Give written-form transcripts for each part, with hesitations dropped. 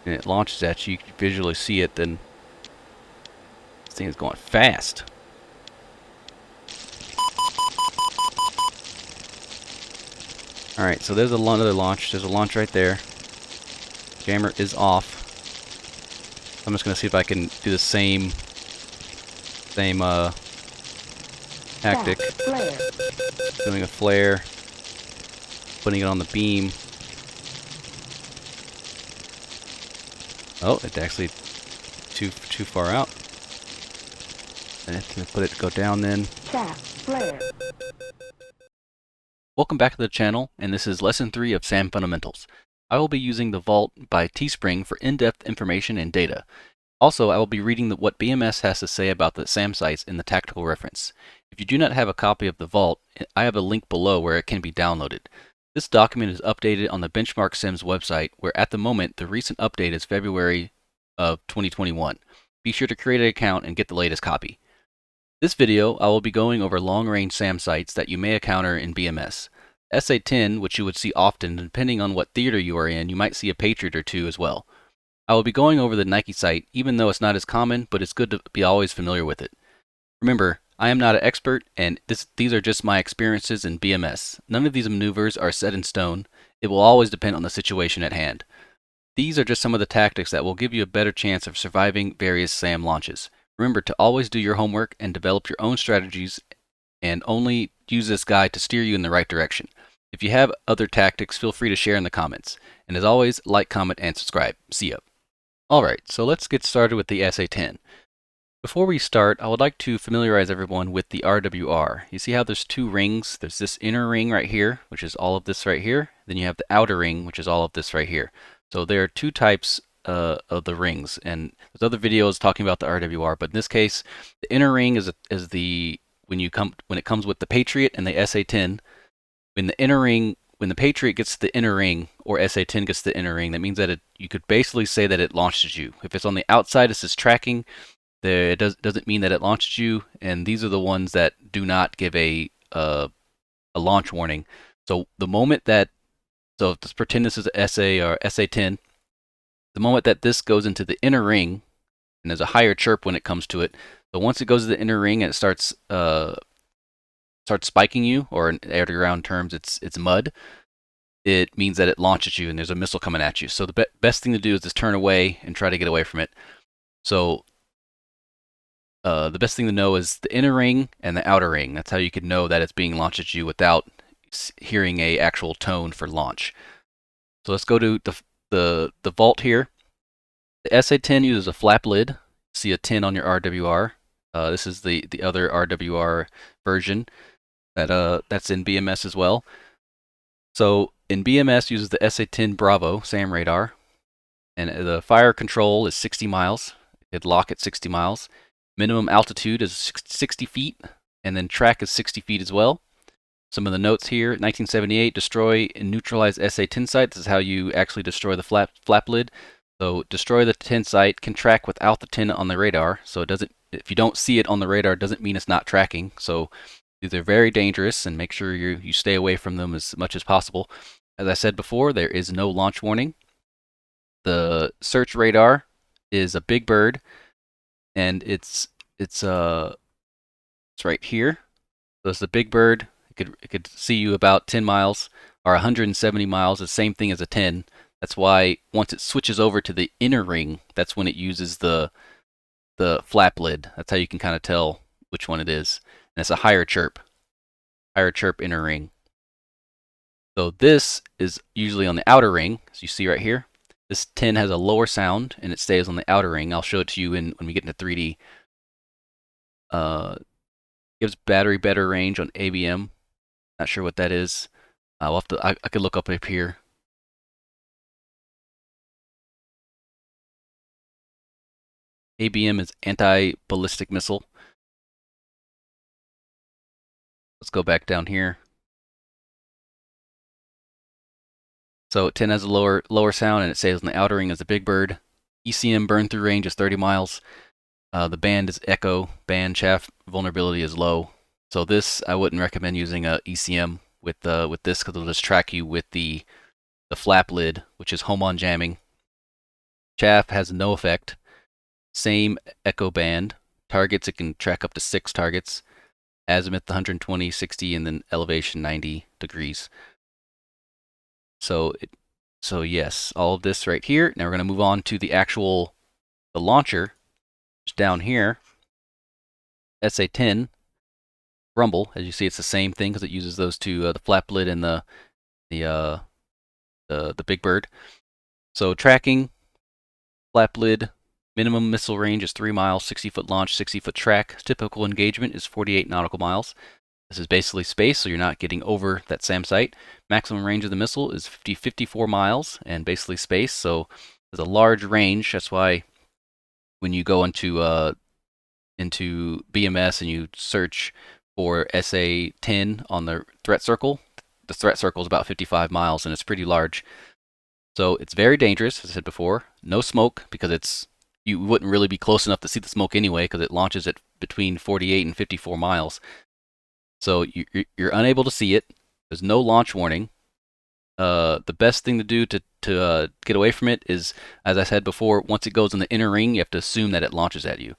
and it launches at you, you can visually see it, then this thing is going fast. Alright, so there's another launch. There's a launch right there. Jammer is off. I'm just going to see if I can do the same tactic. Doing a flare, putting it on the beam. Oh, it's actually too far out. I have to go down then. Flare. Welcome back to the channel, and this is Lesson 3 of SAM Fundamentals. I will be using the Vault by Teespring for in-depth information and data. Also, I will be reading what BMS has to say about the SAM sites in the Tactical Reference. If you do not have a copy of the Vault, I have a link below where it can be downloaded. This document is updated on the Benchmark Sims website, where at the moment the recent update is February of 2021. Be sure to create an account and get the latest copy. This video, I will be going over long-range SAM sites that you may encounter in BMS. SA-10, which you would see often, depending on what theater you are in, you might see a Patriot or two as well. I will be going over the Nike site, even though it's not as common, but it's good to be always familiar with it. Remember, I am not an expert, and these are just my experiences in BMS. None of these maneuvers are set in stone. It will always depend on the situation at hand. These are just some of the tactics that will give you a better chance of surviving various SAM launches. Remember to always do your homework and develop your own strategies, and only use this guide to steer you in the right direction. If you have other tactics, feel free to share in the comments. And as always, like, comment, and subscribe. See ya. Alright, so let's get started with the SA-10. Before we start, I would like to familiarize everyone with the RWR. You see how there's two rings? There's this inner ring right here, which is all of this right here. Then you have the outer ring, which is all of this right here. So there are two types of the rings, and there's other videos talking about the RWR, but in this case, the inner ring is the when it comes with the Patriot and the SA-10. When the Patriot gets the inner ring, or SA-10 gets the inner ring, that means that you could basically say that it launches you. If it's on the outside, it says tracking. It doesn't mean that it launches you, and these are the ones that do not give a launch warning. So the moment that, so let's pretend this is a SA or SA-10. The moment that this goes into the inner ring, and there's a higher chirp when it comes to it. So once it goes to the inner ring and it starts spiking you, or in air to ground terms, it's mud. It means that it launches you, and there's a missile coming at you. So the best thing to do is just turn away and try to get away from it. So the best thing to know is the inner ring and the outer ring. That's how you can know that it's being launched at you without hearing a actual tone for launch. So let's go to the Vault here. The SA-10 uses a flap lid. See a 10 on your RWR. This is the other RWR version that's in BMS as well. So in BMS uses the SA-10 Bravo SAM radar, and the fire control is 60 miles. It'd lock at 60 miles. Minimum altitude is 60 feet, and then track is 60 feet as well. Some of the notes here: 1978, destroy and neutralize SA-10 site. This is how you actually destroy the flap lid. So destroy the 10 site, can track without the 10 on the radar. So it doesn't, if you don't see it on the radar, it doesn't mean it's not tracking. So these are very dangerous, and make sure you stay away from them as much as possible. As I said before, there is no launch warning. The search radar is a big bird, and it's right here. So it's the big bird. It could see you about 10 miles or 170 miles. The same thing as a 10. That's why once it switches over to the inner ring, that's when it uses the flap lid. That's how you can kind of tell which one it is. And it's a higher chirp inner ring. So this is usually on the outer ring, as you see right here. This 10 has a lower sound, and it stays on the outer ring. I'll show it to you when we get into 3D. Gives battery better range on ABM. Not sure what that is. I'll have to, I could look up here. ABM is anti-ballistic missile. Let's go back down here. So 10 has a lower sound, and it stays on the outer ring as a big bird. ECM burn through range is 30 miles. The band is echo. Band chaff vulnerability is low. So this, I wouldn't recommend using a ECM with this, because it'll just track you with the flap lid, which is home on jamming. Chaff has no effect. Same echo band. Targets, it can track up to 6 targets. Azimuth 120, 60, and then elevation 90 degrees. So yes, all of this right here. Now we're going to move on to the launcher. Just down here, SA-10 Rumble. As you see, it's the same thing because it uses those two, the flap lid and the Big Bird. So tracking, flap lid, minimum missile range is 3 miles, 60-foot launch, 60-foot track. Typical engagement is 48 nautical miles. This is basically space, so you're not getting over that SAM site. Maximum range of the missile is 54 miles and basically space, so there's a large range. That's why when you go into BMS and you search for SA-10 on the threat circle is about 55 miles and it's pretty large. So it's very dangerous, as I said before. No smoke because you wouldn't really be close enough to see the smoke anyway because it launches at between 48 and 54 miles. So you're unable to see it. There's no launch warning. The best thing to do to get away from it is, as I said before, once it goes in the inner ring, you have to assume that it launches at you.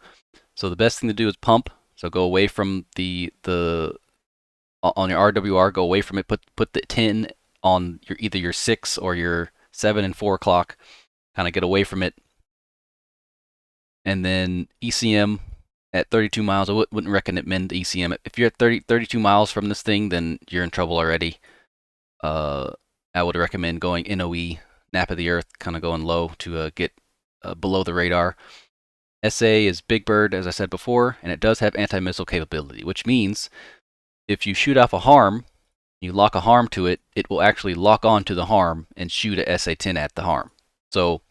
So the best thing to do is pump. So go away from on your RWR, go away from it. Put the 10 on either your 6 or your 7 and 4 o'clock. Kind of get away from it. And then ECM at 32 miles. I wouldn't recommend ECM. If you're at 32 miles from this thing, then you're in trouble already. I would recommend going NOE, nap of the earth, kind of going low to get below the radar. SA is Big Bird, as I said before, and it does have anti-missile capability, which means if you shoot off a harm, you lock a harm to it, it will actually lock onto the harm and shoot a SA-10 at the harm. So,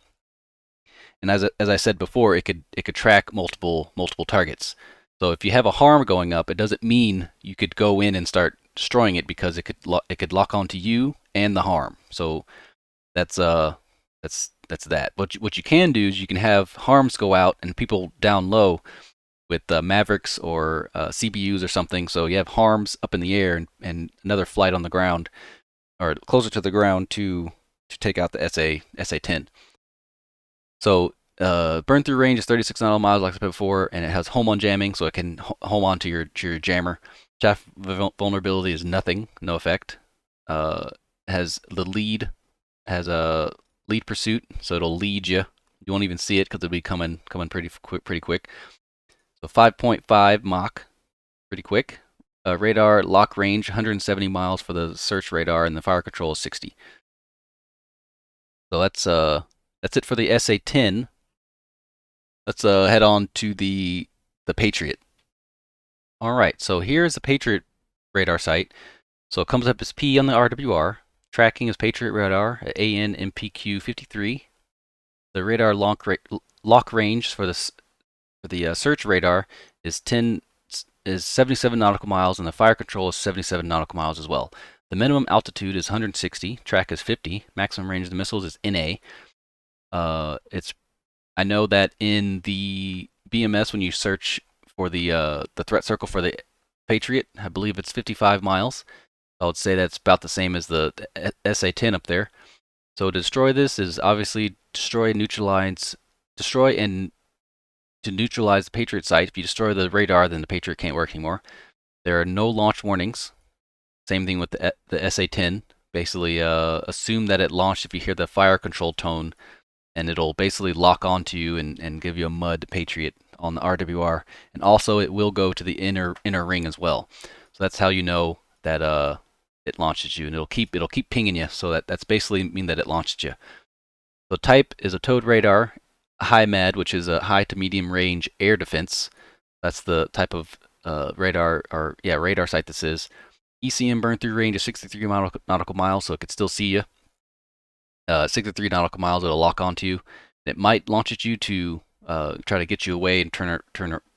and as I said before, it could track multiple targets. So if you have a harm going up, it doesn't mean you could go in and start destroying it because it could lock onto you and the harm. So that's that. What you can do is you can have harms go out and people down low with Mavericks or CBUs or something. So you have harms up in the air and another flight on the ground or closer to the ground to take out the SA-10. So burn through range is 36 nautical miles, like I said before, and it has home on jamming, so it can home on to your jammer. Chaff vulnerability is nothing, no effect. Has a lead pursuit, so it'll lead you. You won't even see it because it'll be coming pretty quick. So 5.5 Mach, pretty quick. Radar lock range 170 miles for the search radar, and the fire control is 60. So that's it for the SA-10. Let's head on to the Patriot. All right, so here's the Patriot radar site. So it comes up as P on the RWR. Tracking is Patriot radar at AN MPQ 53. The radar lock range for the search radar is 77 nautical miles, and the fire control is 77 nautical miles as well. The minimum altitude is 160. Track is 50. Maximum range of the missiles is NA. I know that in the BMS, when you search for the threat circle for the Patriot, I believe it's 55 miles. I would say that's about the same as the SA-10 up there. So to destroy this is obviously destroy and neutralize the Patriot site. If you destroy the radar, then the Patriot can't work anymore. There are no launch warnings. Same thing with the SA-10. Basically, assume that it launched if you hear the fire control tone, and it'll basically lock onto you and give you a mud Patriot on the RWR. And also, it will go to the inner ring as well. So that's how you know that it launches you, and it'll keep pinging you. So that's basically mean that it launched you. The type is a towed radar, high MAD, which is a high to medium range air defense. That's the type of radar site this is. ECM burn through range is 63 nautical miles, so it could still see you. 63 nautical miles, it'll lock onto you. It might launch at you to try to get you away and turn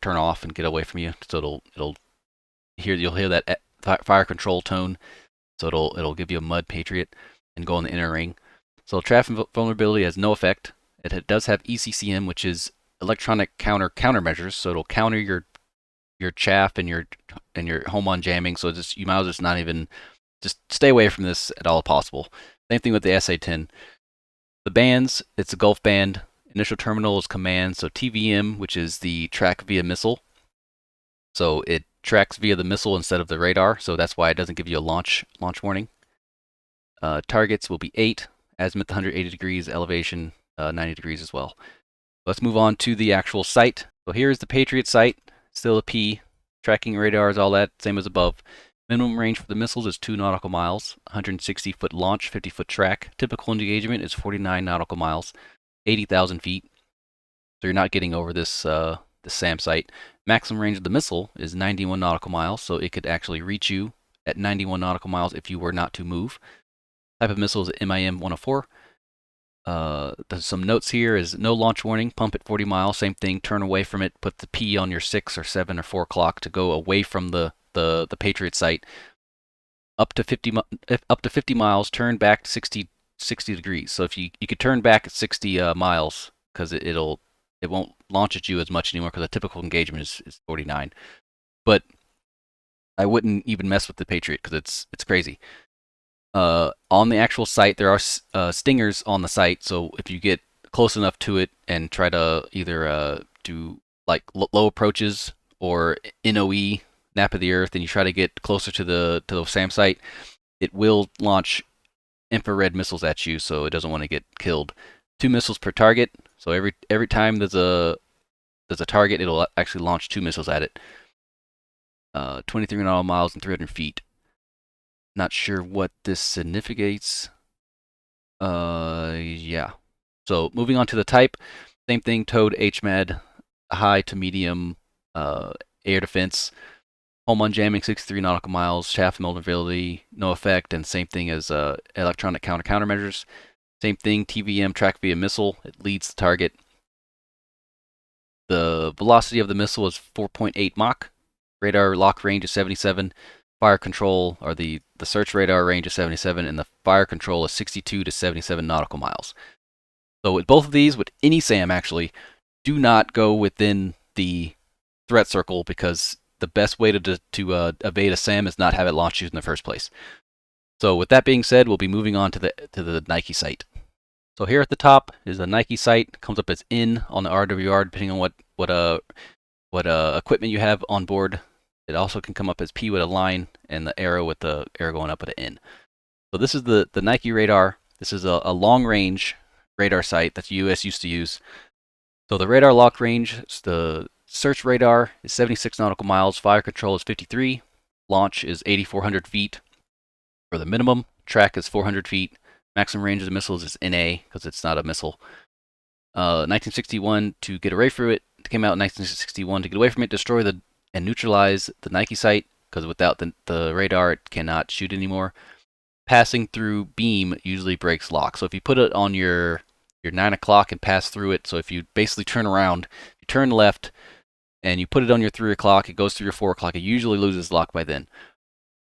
off and get away from you. So you'll hear that fire control tone. So it'll give you a mud Patriot and go in the inner ring. So traffic vulnerability has no effect. It does have ECCM, which is electronic countermeasures. So it'll counter your chaff and your home on jamming. So you might as well just not even just stay away from this at all possible. Same thing with the SA-10. The bands, it's a Gulf band. Initial terminal is command, so TVM, which is the track via missile. So it tracks via the missile instead of the radar, so that's why it doesn't give you a launch warning. Targets will be 8, azimuth 180 degrees, elevation 90 degrees as well. Let's move on to the actual sight. So here's the Patriot sight, still a P, tracking radars, all that, same as above. Minimum range for the missiles is 2 nautical miles, 160-foot launch, 50-foot track. Typical engagement is 49 nautical miles, 80,000 feet. So you're not getting over this SAM sight. Maximum range of the missile is 91 nautical miles, so it could actually reach you at 91 nautical miles if you were not to move. Type of missile is MIM 104. There's some notes here is no launch warning, pump at 40 miles, same thing, turn away from it, put the P on your 6 or 7 or 4 o'clock to go away from the Patriot sight. Up to 50 miles, turn back 60 degrees. So if you could turn back at 60 miles, because it won't launch at you as much anymore, because a typical engagement is 49. But I wouldn't even mess with the Patriot because it's crazy. On the actual site, there are stingers on the site, so if you get close enough to it and try to either do like low approaches or NOE, nap of the earth, and you try to get closer to the SAM site, it will launch infrared missiles at you, so it doesn't want to get killed. 2 missiles per target, so every time there's a target, it'll actually launch 2 missiles at it. 23 nautical miles and 300 feet. Not sure what this significates. Yeah. So moving on to the type, same thing, towed HMAD, high to medium air defense. Home on jamming, 63 nautical miles, shaft vulnerability, no effect, and same thing as electronic countermeasures. Same thing, TVM, track via missile, it leads the target. The velocity of the missile is 4.8 Mach. Radar lock range is 77. Fire control, or the search radar range is 77, and the fire control is 62 to 77 nautical miles. So with both of these, with any SAM actually, do not go within the threat circle, because the best way to evade a SAM is not have it launch you in the first place. So with that being said, we'll be moving on to the Nike site. So here at the top is a Nike site. It comes up as in on the RWR, depending on what equipment you have on board. It also can come up as P with a line and the arrow with the arrow going up with an N. So this is the Nike radar. This is a long-range radar site that the U.S. used to use. So the radar lock range, the search radar is 76 nautical miles. Fire control is 53. Launch is 8,400 feet for the minimum. Track is 400 feet. Maximum range of the missiles is NA, because it's not a missile. 1961 to get away from it. It came out in 1961 to get away from it, destroy and neutralize the Nike site, because without the radar it cannot shoot anymore. Passing through beam usually breaks lock. So if you put it on your 9 o'clock and pass through it, so if you basically turn around, you turn left, and you put it on your 3 o'clock, it goes through your 4 o'clock, it usually loses lock by then.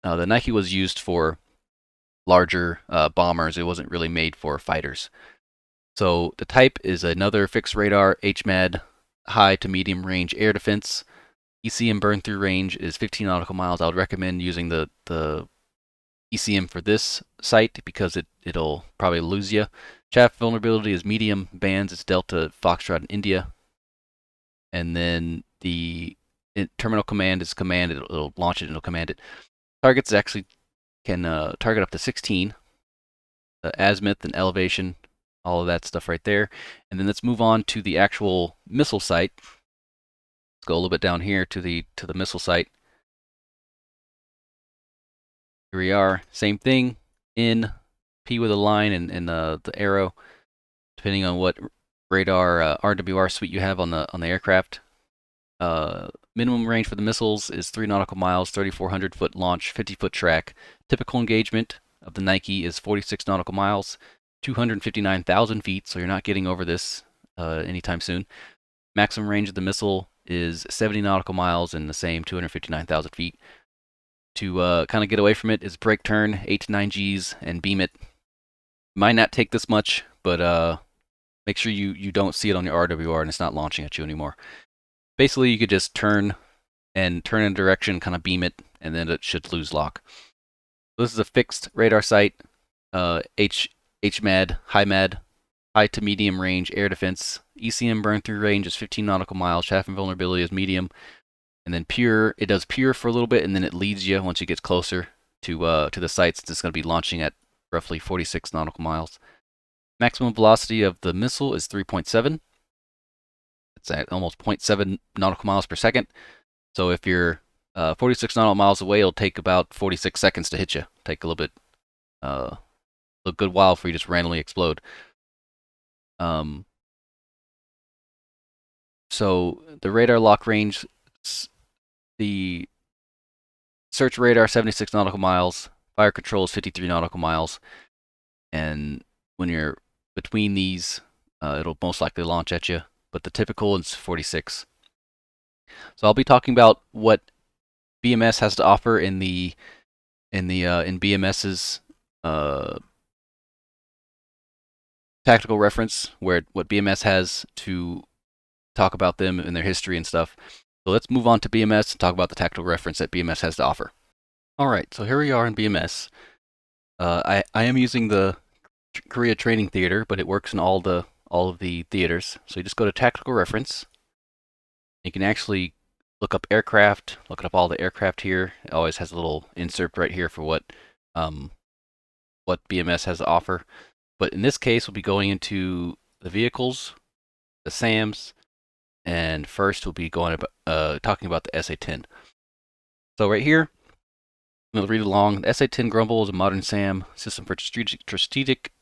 The Nike was used for larger bombers. It wasn't really made for fighters. So the type is another fixed radar, HMAD, high to medium range air defense. ECM burn through range is 15 nautical miles. I would recommend using the ECM for this site, because it'll probably lose you. Chaff vulnerability is medium. Bands is Delta, Foxtrot, and India. And then the terminal command is command. It'll launch it and it'll command it. Targets actually can target up to 16. The azimuth and elevation, all of that stuff right there. And then let's move on to the actual missile site. Let's go a little bit down here to the missile site. Here we are, same thing, in P with a line and the arrow, depending on what radar RWR suite you have on the aircraft. Minimum range for the missiles is 3 nautical miles, 3,400 foot launch, 50-foot track. Typical engagement of the Nike is 46 nautical miles, 259,000 feet, so you're not getting over this anytime soon. Maximum range of the missile is 70 nautical miles and the same 259,000 feet. To kind of get away from it is brake turn, 8 to 9 Gs, and beam it. Might not take this much, but make sure you don't see it on your RWR and it's not launching at you anymore. Basically, you could just turn in a direction, kind of beam it, and then it should lose lock. So this is a fixed radar site, HMAD, high to medium range air defense, ECM burn through range is 15 nautical miles. Chaff invulnerability is medium. And then pure, it does pure for a little bit, and then it leads you once it gets closer to the sites. It's going to be launching at roughly 46 nautical miles. Maximum velocity of the missile is 3.7. It's at almost 0.7 nautical miles per second. So if you're 46 nautical miles away, it'll take about 46 seconds to hit you. Take a little bit, a good while for you to just randomly explode. So the radar lock range, the search radar 76 nautical miles, fire control is 53 nautical miles, and when you're between these, it'll most likely launch at you. But the typical is 46. So I'll be talking about what BMS has to offer in BMS's tactical reference, where what BMS has to talk about them and their history and stuff. So let's move on to BMS and talk about the tactical reference that BMS has to offer. All right, so here we are in BMS. I am using the Korea Training Theater, but it works in all of the theaters. So you just go to tactical reference. You can actually look up aircraft, look up all the aircraft here. It always has a little insert right here for what BMS has to offer. But in this case, we'll be going into the vehicles, the SAMs, and first we'll be going about, talking about the SA-10. So right here, I'm going to read along. The SA-10 Grumble is a modern SAM system for strategic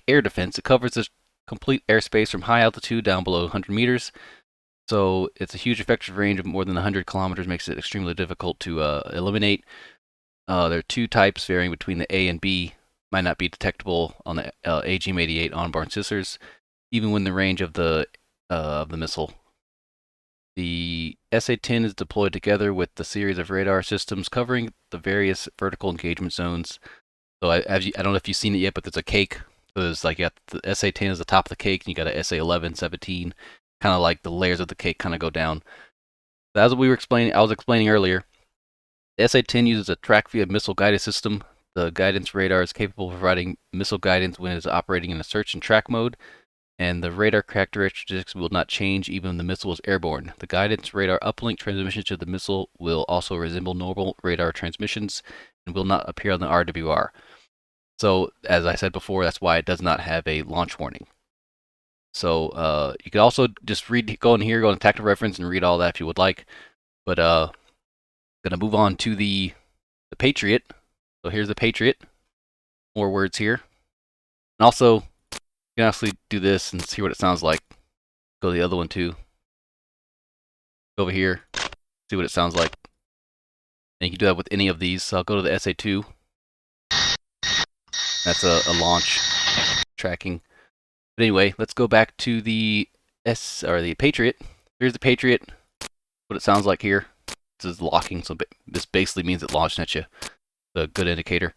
air defense. It covers the complete airspace from high altitude down below 100 meters. So it's a huge effective range of more than 100 kilometers, makes it extremely difficult to eliminate. There are two types varying between the A and B. Might not be detectable on the AGM-88 onboard sensors, even when the range of the missile. The SA-10 is deployed together with the series of radar systems covering the various vertical engagement zones. So I don't know if you've seen it yet, but there's a cake. So there's like, the SA-10 is the top of the cake, and you got a SA-11, 17, kind of like the layers of the cake kind of go down. As I was explaining earlier, the SA-10 uses a Tacview missile guidance system. The guidance radar is capable of providing missile guidance when it is operating in a search and track mode, and the radar characteristics will not change even when the missile is airborne. The guidance radar uplink transmissions to the missile will also resemble normal radar transmissions and will not appear on the RWR. So, as I said before, that's why it does not have a launch warning. So you could also just go in here, go in tactical reference, and read all that if you would like. But gonna move on to the Patriot. So here's the Patriot. More words here. And also, you can actually do this and see what it sounds like. Go to the other one too. Go over here, see what it sounds like. And you can do that with any of these. So I'll go to the SA-2. That's a launch tracking. But anyway, let's go back to the Patriot. Here's the Patriot. What it sounds like here. This is locking, so this basically means it launched at you. It's a good indicator.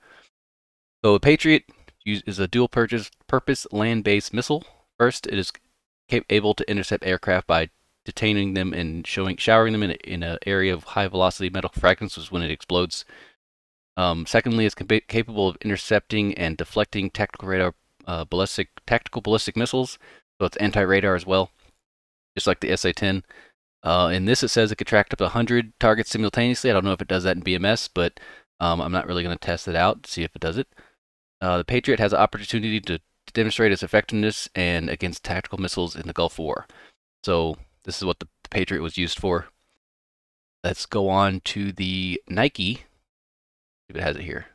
So a Patriot is a dual-purpose land-based missile. First, it is able to intercept aircraft by detaining them and showering them in an area of high-velocity metal fragments when it explodes. Secondly, it's capable of intercepting and deflecting tactical radar tactical ballistic missiles, so it's anti-radar as well, just like the SA-10. In this, it says it could track up to 100 targets simultaneously. I don't know if it does that in BMS, but I'm not really going to test it out to see if it does it. The Patriot has an opportunity to demonstrate its effectiveness and against tactical missiles in the Gulf War. So this is what the Patriot was used for. Let's go on to the Nike. See if it has it here.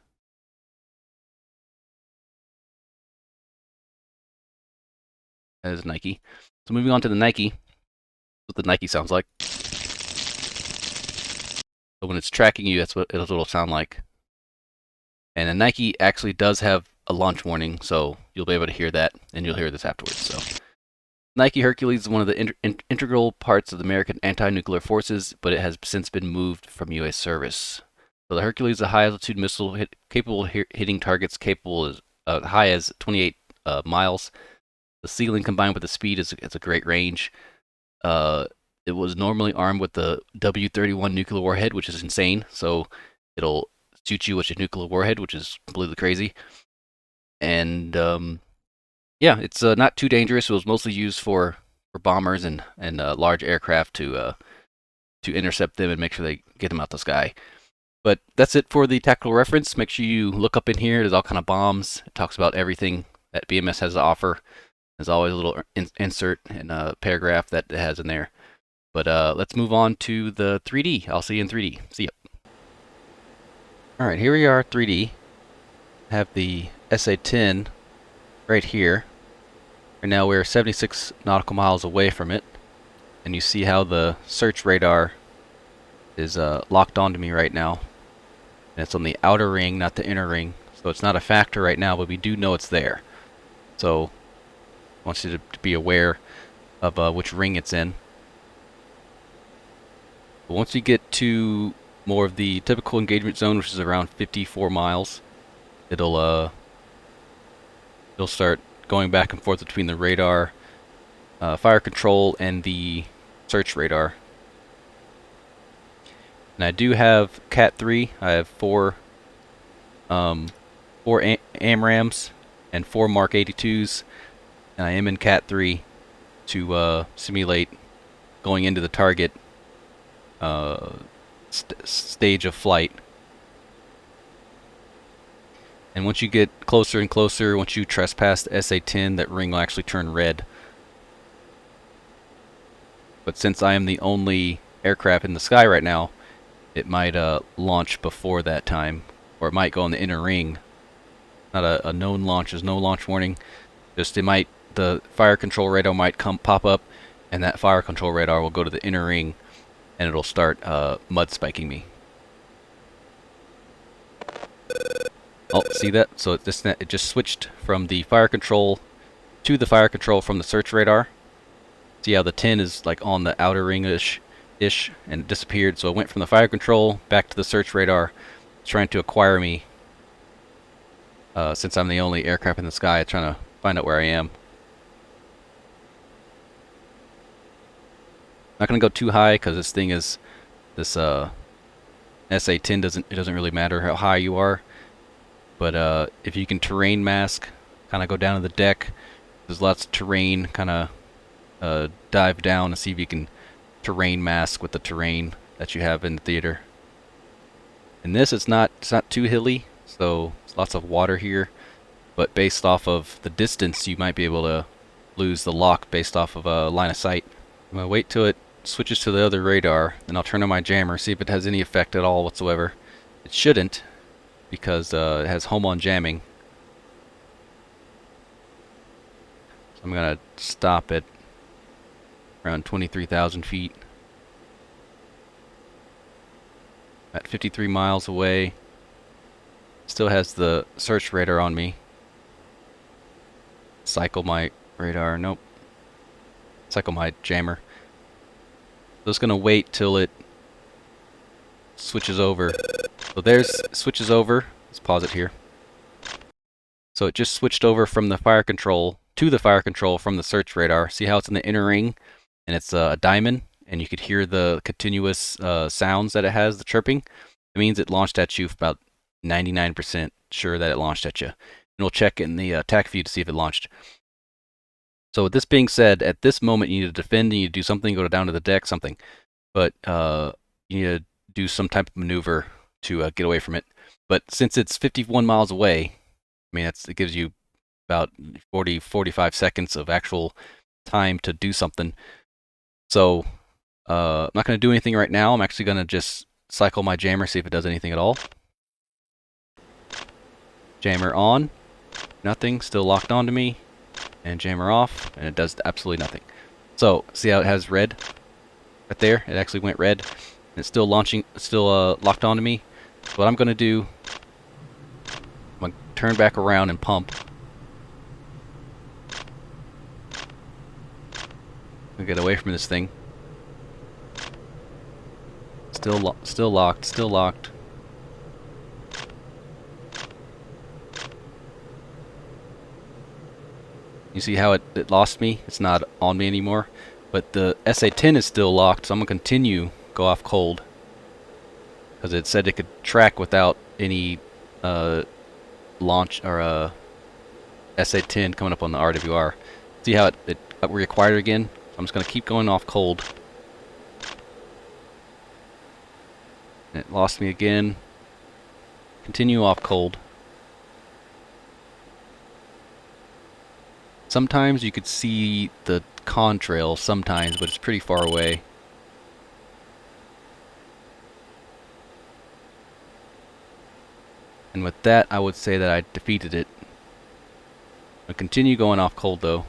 That is Nike. So moving on to the Nike, what the Nike sounds like. So when it's tracking you, that's what it'll sound like. And the Nike actually does have a launch warning, so you'll be able to hear that, and you'll hear this afterwards. So Nike Hercules is one of the integral parts of the American anti-nuclear forces, but it has since been moved from U.S. service. So the Hercules is a high-altitude missile capable of hitting targets capable as high as 28 miles. The ceiling combined with the speed is a great range. It was normally armed with the W-31 nuclear warhead, which is insane. So it'll shoot you with a nuclear warhead, which is completely crazy. And Yeah, it's not too dangerous. It was mostly used for bombers and large aircraft to intercept them and make sure they get them out the sky. But that's it for the tactical reference. Make sure you look up in here. There's all kind of bombs. It talks about everything that BMS has to offer. There's always a little insert and a paragraph that it has in there. But let's move on to the 3D. I'll see you in 3D. See ya. All right, here we are, 3D. I have the SA-10 right here. Right now we're 76 nautical miles away from it. And you see how the search radar is locked onto me right now. And it's on the outer ring, not the inner ring. So it's not a factor right now, but we do know it's there. So I want you to be aware of which ring it's in. But once you get to more of the typical engagement zone, which is around 54 miles, it'll start going back and forth between the radar, fire control, and the search radar. And I do have Cat 3. I have four AMRAAMs and 4 Mark 82s, and I am in Cat 3 to simulate going into the target stage of flight. And once you get closer and closer, once you trespass the SA-10, that ring will actually turn red. But since I am the only aircraft in the sky right now, it might launch before that time, or it might go in the inner ring. Not a known launch. There's no launch warning. Just the fire control radar might pop up, and that fire control radar will go to the inner ring, and it'll start mud spiking me. Oh, see that? So it just switched from the fire control to the fire control from the search radar. See how the 10 is like on the outer ring-ish, and it disappeared. So it went from the fire control back to the search radar, trying to acquire me. Since I'm the only aircraft in the sky, trying to find out where I am. Not gonna go too high because this SA-10 doesn't really matter how high you are. But if you can terrain mask, kind of go down to the deck. There's lots of terrain. Kind of dive down and see if you can terrain mask with the terrain that you have in the theater. And this, it's not too hilly, so there's lots of water here. But based off of the distance, you might be able to lose the lock based off of a line of sight. I'm gonna wait till it switches to the other radar, then I'll turn on my jammer, see if it has any effect at all whatsoever. It shouldn't, because it has home on jamming. So I'm gonna stop it around 23,000 feet. At 53 miles away. Still has the search radar on me. Cycle my radar, nope. Cycle my jammer. Just gonna wait till it switches over. So switches over. Let's pause it here. So it just switched over from the fire control to the fire control from the search radar. See how it's in the inner ring, and it's a diamond, and you could hear the continuous sounds that it has, the chirping. It means it launched at you, about 99% sure that it launched at you. And we'll check in the Tacview to see if it launched. So with this being said, at this moment you need to defend, you need to do something, go down to the deck, something. But you need to do some type of maneuver to get away from it. But since it's 51 miles away, I mean, it gives you about 45 seconds of actual time to do something. So I'm not going to do anything right now. I'm actually going to just cycle my jammer, see if it does anything at all. Jammer on. Nothing. Still locked onto me. And jammer off. And it does absolutely nothing. So, see how it has red? Right there. It actually went red. And it's still launching. Still locked onto me. So what I'm going to do, I'm going to turn back around and pump. I'm going to get away from this thing. Still locked. Still locked. You see how it lost me? It's not on me anymore. But the SA-10 is still locked, so I'm going to continue go off cold. Because it said it could track without any launch or SA-10 coming up on the RWR. See how it got reacquired again? So I'm just going to keep going off cold. And it lost me again. Continue off cold. Sometimes you could see the contrail sometimes, but it's pretty far away. And with that, I would say that I defeated it. I'll continue going off cold though.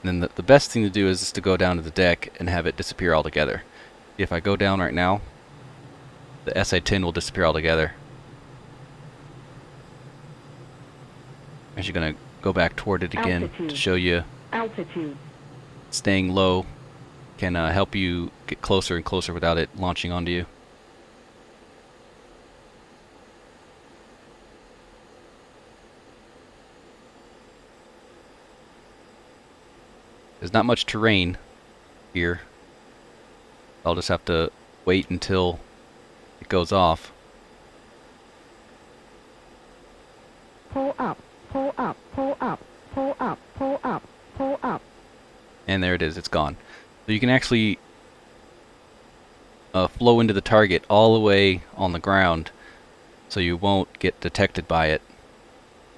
And then the best thing to do is just to go down to the deck and have it disappear altogether. If I go down right now, the SA-10 will disappear altogether. I'm actually going to go back toward it again to show you staying low can help you get closer and closer without it launching onto you. There's not much terrain here. I'll just have to wait until it goes off. Pull up, pull up, pull up, pull up, pull up, pull up. And there it is, it's gone. So you can actually flow into the target all the way on the ground so you won't get detected by it.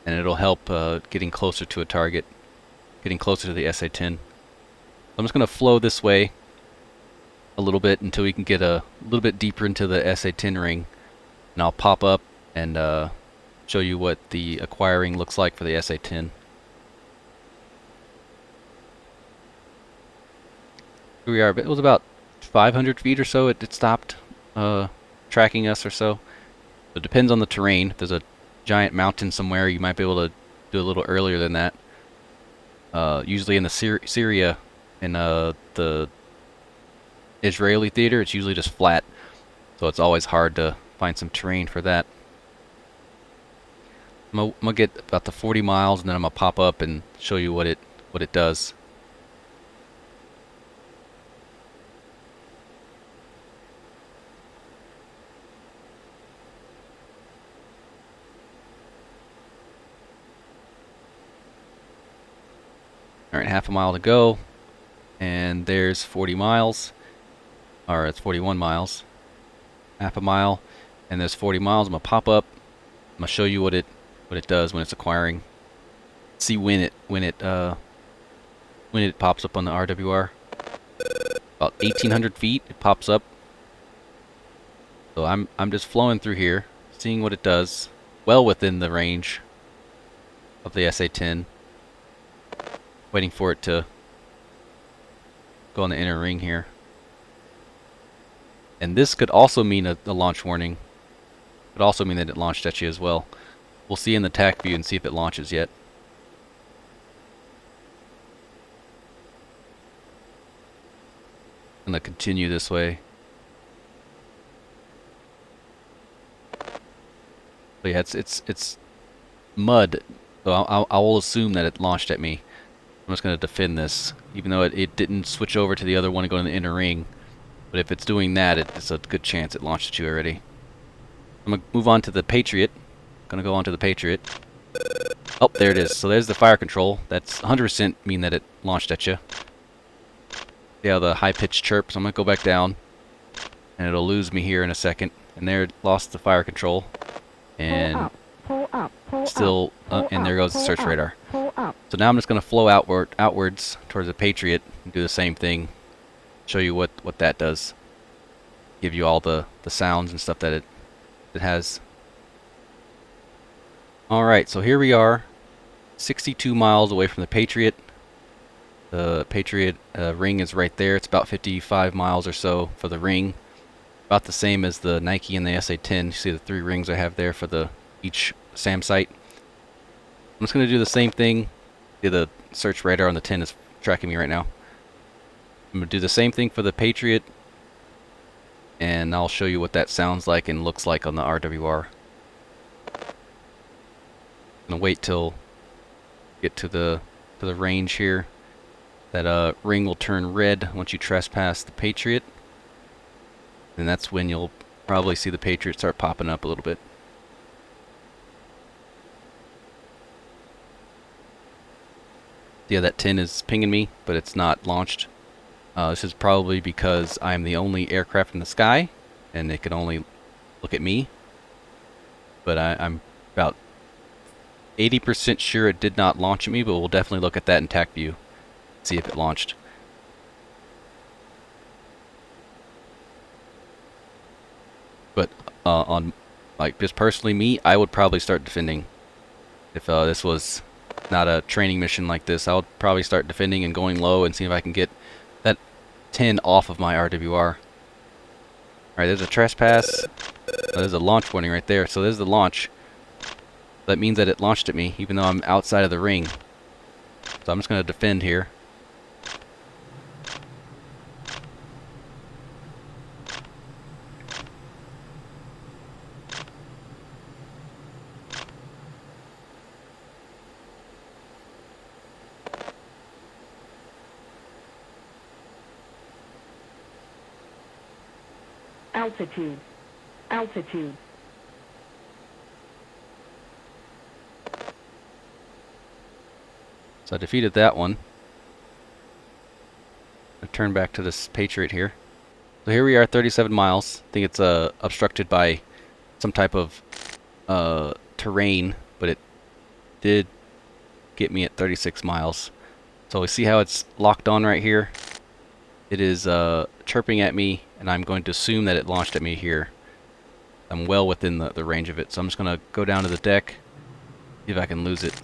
And it'll help getting closer to a target, getting closer to the SA-10. I'm just going to flow this way a little bit until we can get a little bit deeper into the SA-10 ring. And I'll pop up and show you what the acquiring looks like for the SA-10. Here we are. It was about 500 feet or so it stopped tracking us or so. It depends on the terrain. If there's a giant mountain somewhere, you might be able to do a little earlier than that. Usually in the Syria, in the Israeli theater, it's usually just flat, so it's always hard to find some terrain for that. I'm gonna get about the 40 miles, and then I'm gonna pop up and show you what it does. Alright, half a mile to go, and there's 40 miles, or it's 41 miles, half a mile, and there's 40 miles. I'm gonna pop up. I'm gonna show you what it does when it's acquiring. See when it pops up on the RWR. About 1,800 feet, it pops up. So I'm just flowing through here, seeing what it does, well within the range of the SA-10. Waiting for it to go on the inner ring here. And this could also mean a launch warning. It could also mean that it launched at you as well. We'll see in the Tacview and see if it launches yet. I'm going to continue this way. But yeah, it's mud, so I will assume that it launched at me. I'm just going to defend this, even though it didn't switch over to the other one and go in the inner ring. But if it's doing that, it's a good chance it launched at you already. I'm going to move on to the Patriot. I'm going to go on to the Patriot. Oh, there it is. So there's the fire control. That's 100% mean that it launched at you. See how the high-pitched chirp? So I'm going to go back down, and it'll lose me here in a second. And there it lost the fire control. And still, and there goes the search radar. So now I'm just going to flow outwards towards the Patriot and do the same thing. Show you what that does. Give you all the sounds and stuff that it has. Alright, so here we are, 62 miles away from the Patriot. The Patriot ring is right there. It's about 55 miles or so for the ring. About the same as the Nike and the SA-10. You see the 3 rings I have there for each SAM site. I'm just going to do the same thing. The search radar on the 10 is tracking me right now. I'm going to do the same thing for the Patriot, and I'll show you what that sounds like and looks like on the RWR. I'm going to wait till get to the range here. That ring will turn red once you trespass the Patriot, and that's when you'll probably see the Patriot start popping up a little bit. Yeah, that 10 is pinging me, but it's not launched. This is probably because I'm the only aircraft in the sky, and it can only look at me. But I'm about 80% sure it did not launch at me, but we'll definitely look at that in Tacview, see if it launched. But on, like, just personally me, I would probably start defending. If this was not a training mission like this, I would probably start defending and going low and see if I can get that 10 off of my RWR. Alright, there's a trespass. There's a launch warning right there. So there's the launch. That means that it launched at me, even though I'm outside of the ring. So I'm just going to defend here. Altitude. Altitude. So I defeated that one. I turn back to this Patriot here. So here we are, 37 miles. I think it's obstructed by some type of terrain, but it did get me at 36 miles. So we see how it's locked on right here. It is chirping at me, and I'm going to assume that it launched at me here. I'm well within the range of it, so I'm just going to go down to the deck, see if I can lose it.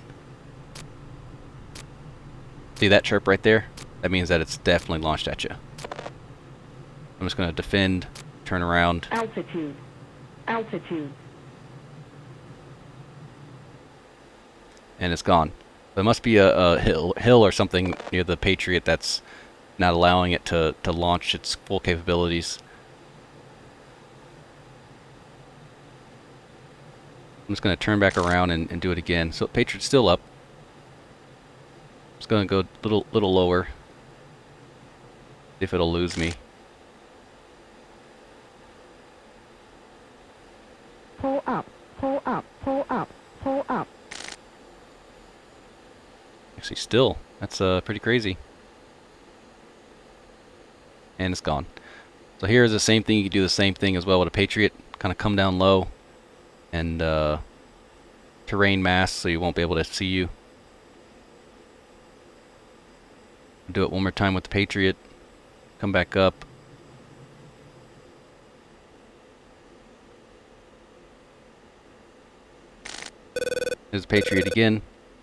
See that chirp right there? That means that it's definitely launched at you. I'm just going to defend, turn around. Altitude. Altitude. And it's gone. There must be a hill or something near the Patriot that's not allowing it to launch its full capabilities. I'm just going to turn back around and do it again. So Patriot's still up. Just going to go little lower. See if it'll lose me. Pull up. Pull up. Pull up. Pull up. Actually, still. That's pretty crazy. And it's gone. So here's the same thing. You can do the same thing as well with a Patriot. Kind of come down low and terrain mask so you won't be able to see you. Do it one more time with the Patriot. Come back up. There's the Patriot again.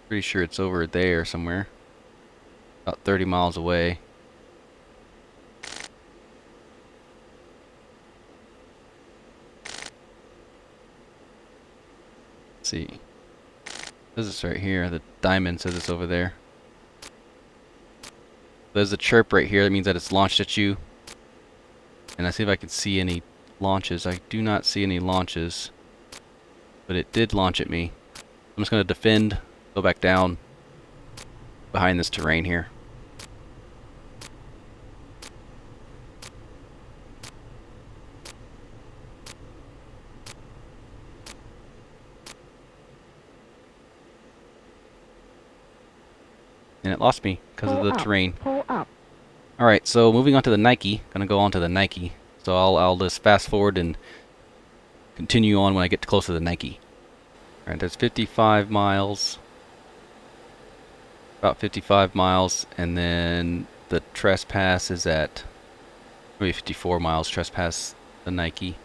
Pretty sure it's over there somewhere. About 30 miles away. Let's see. This is right here. The diamond says it's over there. There's a chirp right here. That means that it's launched at you. And I see if I can see any launches. I do not see any launches. But it did launch at me. I'm just going to defend. Go back down behind this terrain here. And it lost me because of the terrain. Pull up. Alright, so moving on to the Nike. Gonna go on to the Nike. So I'll just fast forward and continue on when I get close to the Nike. Alright, there's 55 miles. About 55 miles. And then the trespass is at maybe 54 miles. Trespass the Nike.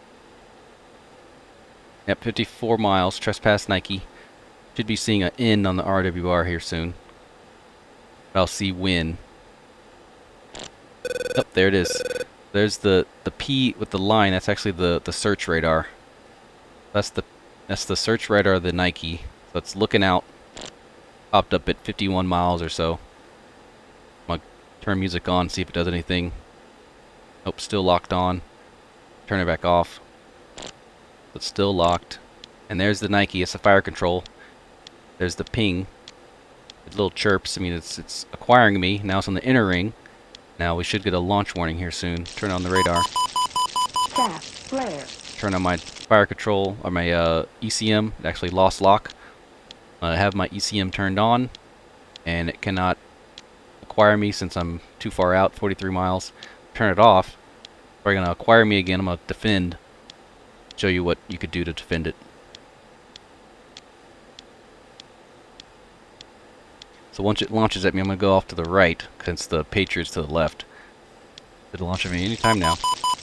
Yep, 54 miles. Trespass Nike. Should be seeing an N on the RWR here soon. I'll see when. Oh, there it is. There's the P with the line. That's actually the search radar. That's the search radar of the Nike. So it's looking out. Popped up at 51 miles or so. I'm gonna turn music on, see if it does anything. Nope, still locked on. Turn it back off. It's still locked. And there's the Nike. It's the fire control. There's the ping. Little chirps. I mean, it's acquiring me. Now it's on the inner ring. Now we should get a launch warning here soon. Turn on the radar. Flare. Turn on my fire control or my ECM. It actually lost lock. I have my ECM turned on, and it cannot acquire me since I'm too far out, 43 miles. Turn it off. We're going to acquire me again. I'm going to defend. Show you what you could do to defend it. So once it launches at me, I'm going to go off to the right, since the Patriot's to the left. It'll launch at me anytime now.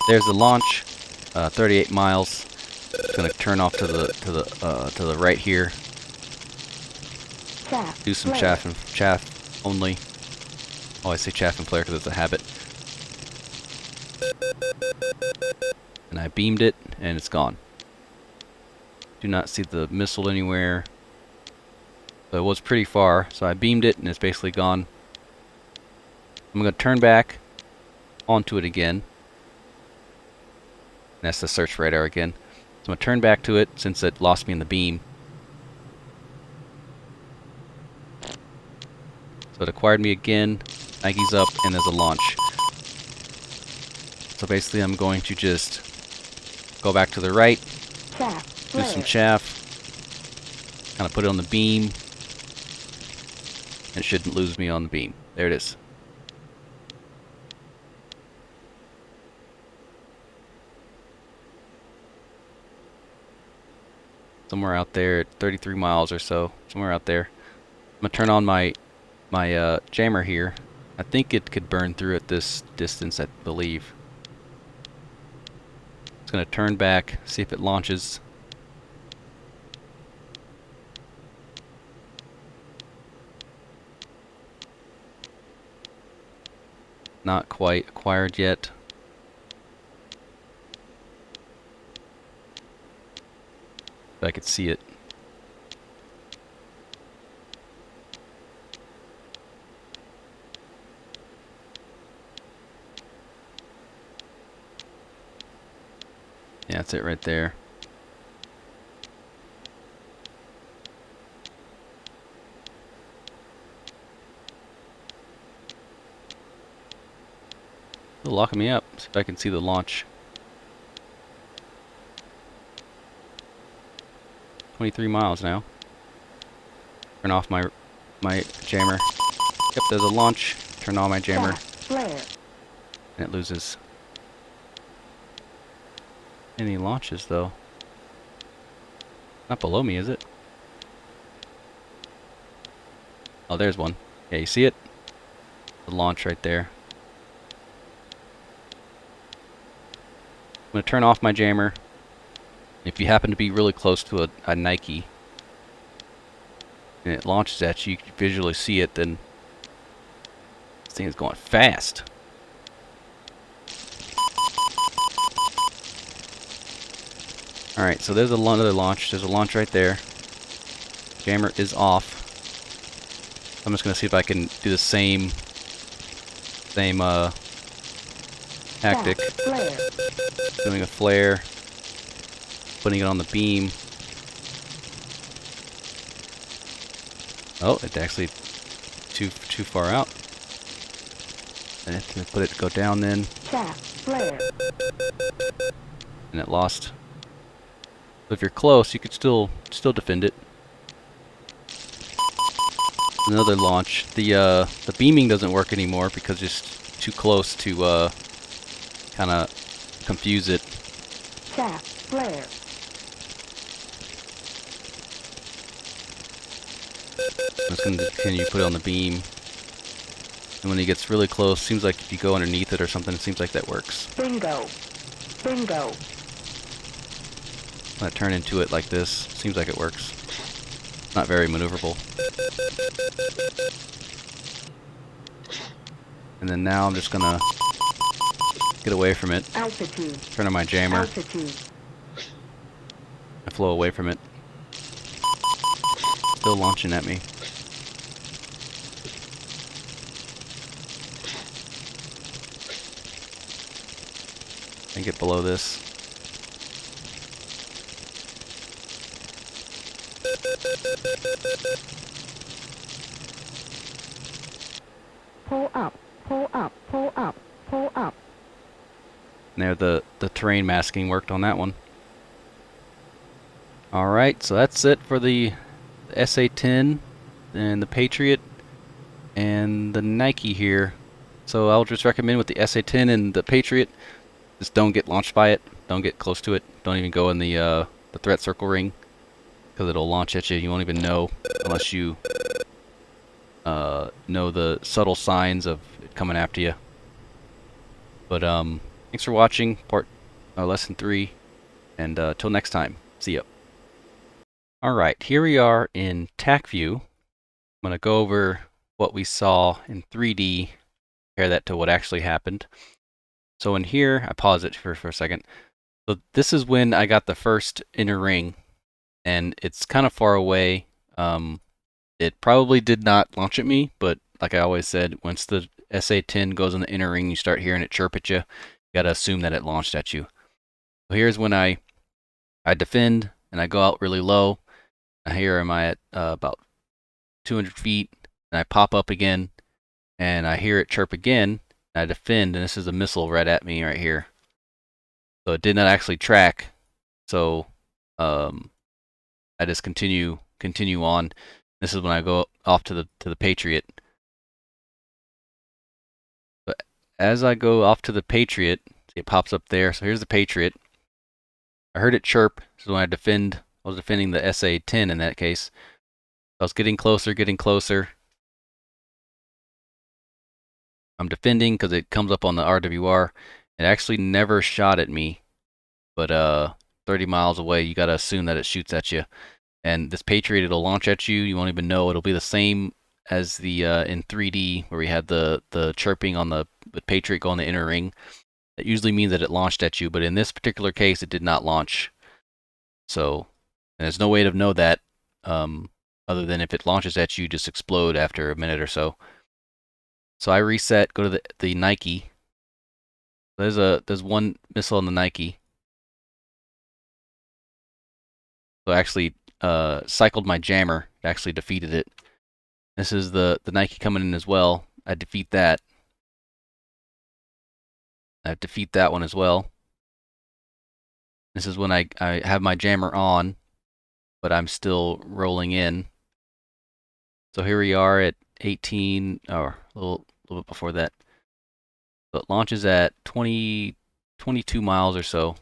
There's the launch, 38 miles. It's going to turn off to the right here. Do some chaff only. Oh, I say chaff and flare because it's a habit. And I beamed it, and it's gone. Do not see the missile anywhere. But it was pretty far, so I beamed it, and it's basically gone. I'm going to turn back onto it again. That's the search radar again. So I'm going to turn back to it since it lost me in the beam. So it acquired me again. Nike's up, and there's a launch. So basically I'm going to just go back to the right, do some chaff, kind of put it on the beam. It shouldn't lose me on the beam. There it is. Somewhere out there at 33 miles or so. Somewhere out there. I'm going to turn on my jammer here. I think it could burn through at this distance, I believe. It's going to turn back, see if it launches. Not quite acquired yet. But I could see it. Yeah, that's it right there. Still locking me up. See if I can see the launch. 23 miles now. Turn off my jammer. Yep, there's a launch. Turn on my jammer. And it loses. Any launches though? Not below me, is it? Oh, there's one. Yeah, you see it? The launch right there. I'm going to turn off my jammer. If you happen to be really close to a Nike and it launches at you, you can visually see it, then this thing is going fast. Alright, so there's another launch. There's a launch right there. Jammer is off. I'm just going to see if I can do the same tactic. Doing a flare. Putting it on the beam. Oh, it's actually too far out. I have to put it go down then. And it lost. So if you're close, you could still defend it. Another launch. The beaming doesn't work anymore because it's too close to kind of confuse it. I'm just going to continue to put it on the beam. And when it gets really close, seems like if you go underneath it or something, it seems like that works. Bingo. Bingo. When I turn into it like this, seems like it works. Not very maneuverable. And then now I'm just going to get away from it. Altitude. Turn on my jammer. Altitude. I flow away from it. Still launching at me. And get below this. Pull up, pull up, pull up, pull up. And there, the terrain masking worked on that one. Alright, so that's it for the SA-10 and the Patriot. and the Nike here. So I'll just recommend with the SA-10 and the Patriot, just don't get launched by it. Don't get close to it. Don't even go in the threat circle ring, because it'll launch at you. You won't even know unless you know the subtle signs of it coming after you. But thanks for watching lesson 3, and till next time, see ya. Alright, here we are in Tacview. I'm going to go over what we saw in 3D, compare that to what actually happened. So in here, I pause it for a second. So this is when I got the first inner ring, and it's kind of far away. It probably did not launch at me, but like I always said, once the SA-10 goes in the inner ring, you start hearing it chirp at you. You gotta assume that it launched at you. So here's when I defend, and I go out really low. Here am I at about 200 feet, and I pop up again, and I hear it chirp again, and I defend, and this is a missile right at me right here. So it did not actually track, so I just continue on. This is when I go off to the Patriot. But as I go off to the Patriot, it pops up there. So here's the Patriot. I heard it chirp. This is when I was defending the SA-10 in that case. I was getting closer. I'm defending because it comes up on the RWR. It actually never shot at me, but 30 miles away, you gotta assume that it shoots at you. And this Patriot, it'll launch at you. You won't even know. It'll be the same as the in 3D where we had the chirping on the Patriot go on the inner ring. That usually means that it launched at you, but in this particular case, it did not launch. So there's no way to know that other than if it launches at you, just explode after a minute or so. So I reset, go to the Nike. There's one missile on the Nike. So I actually cycled my jammer, actually defeated it. This is the Nike coming in as well. I defeat that. I defeat that one as well. This is when I have my jammer on, but I'm still rolling in. So here we are at 18, or a little bit before that. So it launches at 22 miles or so.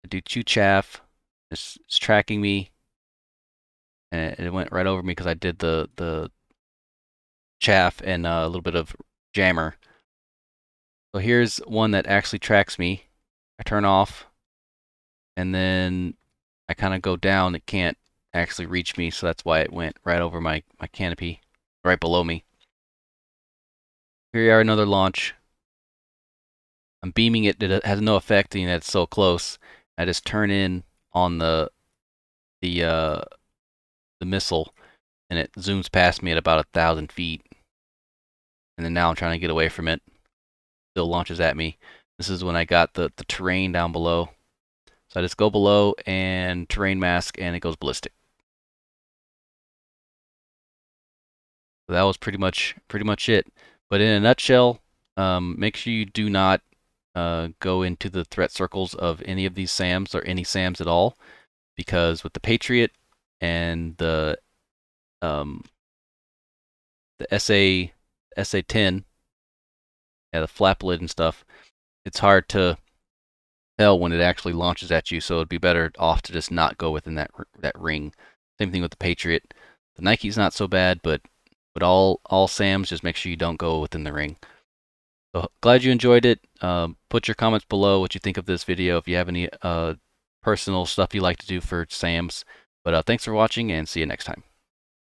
I do 2 chaff. It's tracking me, and it went right over me because I did the chaff and a little bit of jammer. So here's one that actually tracks me. I turn off, and then I kind of go down. It can't actually reach me, so that's why it went right over my canopy, right below me. Here we are, another launch. I'm beaming it. It has no effect, and it's so close. I just turn in on the missile, and it zooms past me at about 1,000 feet. And then now I'm trying to get away from it. Still launches at me. This is when I got the terrain down below. So I just go below and terrain mask, and it goes ballistic. So that was pretty much it. But in a nutshell, make sure you do not go into the threat circles of any of these SAMs or any SAMs at all, because with the Patriot and the SA-10, yeah, the flap lid and stuff, it's hard to tell when it actually launches at you, so it'd be better off to just not go within that ring. Same thing with the Patriot. The Nike's not so bad, but all SAMs, just make sure you don't go within the ring. So glad you enjoyed it. Put your comments below what you think of this video if you have any personal stuff you like to do for SAMs. But thanks for watching, and see you next time.